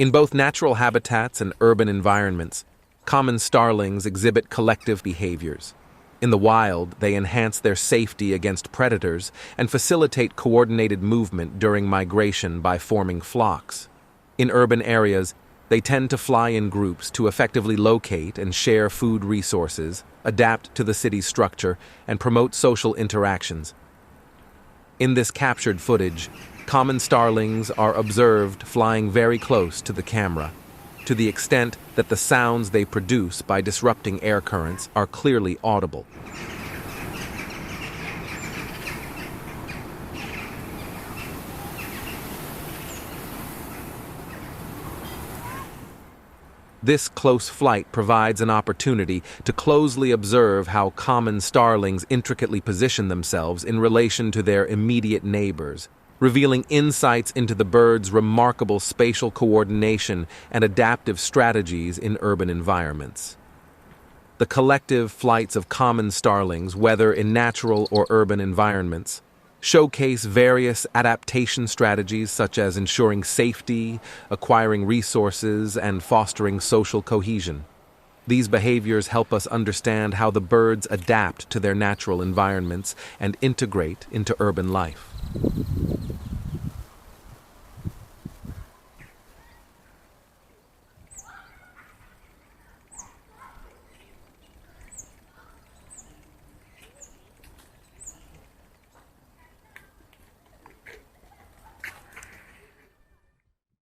In both natural habitats and urban environments, common starlings exhibit collective behaviors. In the wild, they enhance their safety against predators and facilitate coordinated movement during migration by forming flocks. In urban areas, they tend to fly in groups to effectively locate and share food resources, adapt to the city's structure, and promote social interactions. In this captured footage, common starlings are observed flying very close to the camera, to the extent that the sounds they produce by disrupting air currents are clearly audible. This close flight provides an opportunity to closely observe how common starlings intricately position themselves in relation to their immediate neighbors, revealing insights into the bird's remarkable spatial coordination and adaptive strategies in urban environments. The collective flights of common starlings, whether in natural or urban environments, showcase various adaptation strategies such as ensuring safety, acquiring resources, and fostering social cohesion. These behaviors help us understand how the birds adapt to their natural environments and integrate into urban life.